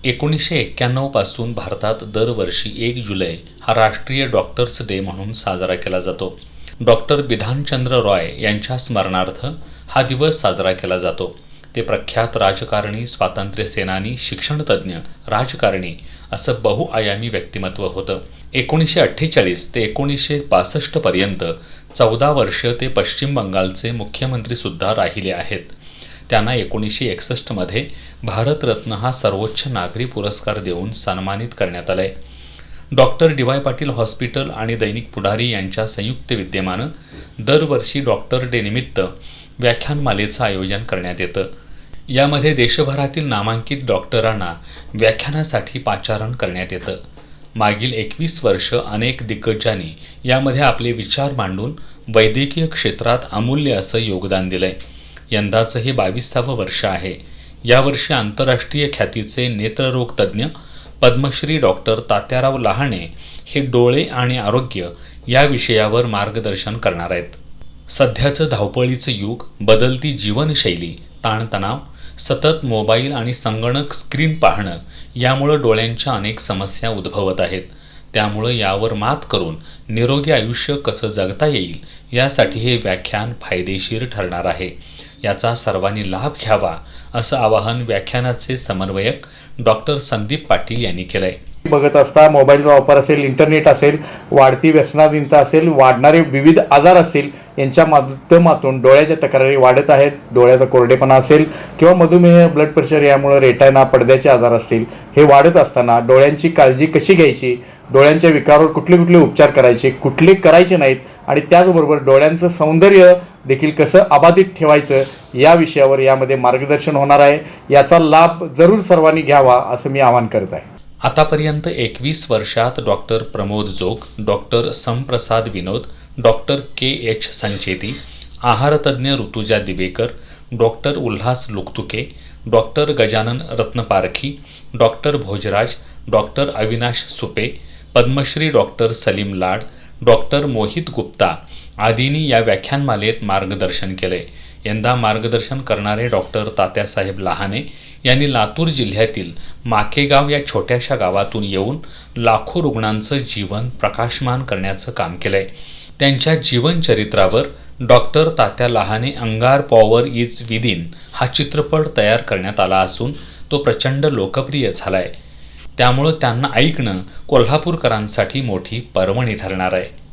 1991 पासून भारतात दरवर्षी 1 जुलै हा राष्ट्रीय डॉक्टर्स डे म्हणून साजरा केला जातो. डॉक्टर बिधानचंद्र रॉय यांच्या स्मरणार्थ हा दिवस साजरा केला जातो. ते प्रख्यात राजकारणी, स्वातंत्र्यसेनानी, शिक्षणतज्ज्ञ, राजकारणी असं बहुआयामी व्यक्तिमत्व होतं. 1948 ते 1962 पर्यंत 14 वर्ष ते पश्चिम बंगालचे मुख्यमंत्रीसुद्धा राहिले आहेत. त्यांना 1961 मध्ये भारतरत्न हा सर्वोच्च नागरी पुरस्कार देऊन सन्मानित करण्यात आले. Doctor DY. पाटील हॉस्पिटल आणि दैनिक पुढारी यांच्या संयुक्त विद्यमानं दरवर्षी डॉक्टर डे निमित्त व्याख्यानमालेचं आयोजन करण्यात येतं. यामध्ये देशभरातील नामांकित डॉक्टरांना व्याख्यानासाठी पाचारण करण्यात येतं. मागील 21 वर्ष अनेक दिग्गजांनी यामध्ये आपले विचार मांडून वैद्यकीय क्षेत्रात अमूल्य असं योगदान दिलंय. यंदाचं हे 22वं वर्ष आहे. यावर्षी आंतरराष्ट्रीय ख्यातीचे नेत्ररोग तज्ज्ञ पद्मश्री डॉक्टर तात्याराव लहाने हे डोळे आणि आरोग्य या विषयावर मार्गदर्शन करणार आहेत. सध्याचं धावपळीचं युग, बदलती जीवनशैली, ताणतणाव, सतत मोबाईल आणि संगणक स्क्रीन पाहणं यामुळं डोळ्यांच्या अनेक समस्या उद्भवत आहेत. त्यामुळं यावर मात करून निरोगी आयुष्य कसं जगता येईल यासाठी हे व्याख्यान फायदेशीर ठरणार आहे. याचा सर्वांनी लाभ घ्यावा असं आवाहन व्याख्यानाचे समन्वयक डॉक्टर संदीप पाटील यांनी केलंय. बघत असता मोबाईलचा वापर असेल, इंटरनेट असेल, वाढती व्यसनाधीनता असेल, वाढणारे विविध आजार असतील, यांच्या माध्यमातून डोळ्याच्या तक्रारी वाढत आहेत. डोळ्याचा कोरडेपणा असेल किंवा मधुमेह, ब्लड प्रेशर यामुळे रेटायना, पडद्याचे आजार असतील, हे वाढत असताना डोळ्यांची काळजी कशी घ्यायची, डोळ्यांच्या विकारावर कुठले कुठले उपचार करायचे, कुठले करायचे नाहीत आणि त्याचबरोबर डोळ्यांचं सौंदर्य देखील कसं अबाधित ठेवायचं या विषयावर यामध्ये मार्गदर्शन होणार आहे. याचा लाभ जरूर सर्वांनी घ्यावा असं मी आवाहन करत आहे. आतापर्यंत 21 वर्षात doctor Pramod Jog, doctor Samprasad Vinod, doctor K H. Sancheti, आहारतज्ज्ञ Rutuja Diwekar, doctor Ulhas Luktuke, doctor Gajanan Ratnaparkhi, doctor Bhojraj, doctor Avinash Supe, Padmashri doctor Salim Lad, doctor Mohit Gupta आदींनी या व्याख्यानमालेत मार्गदर्शन केले. यंदा मार्गदर्शन करणारे डॉक्टर तात्यासाहेब लहाने यांनी लातूर जिल्ह्यातील माकेगाव या छोट्याशा गावातून येऊन लाखो रुग्णांचं जीवन प्रकाशमान करण्याचं काम केलंय. त्यांच्या जीवनचरित्रावर डॉक्टर तात्या लहाने अंगार पॉवर इज विदिन हा चित्रपट तयार करण्यात आला असून तो प्रचंड लोकप्रिय झालाय. त्यामुळं त्यांना ऐकणं कोल्हापूरकरांसाठी मोठी पर्वणी ठरणार आहे.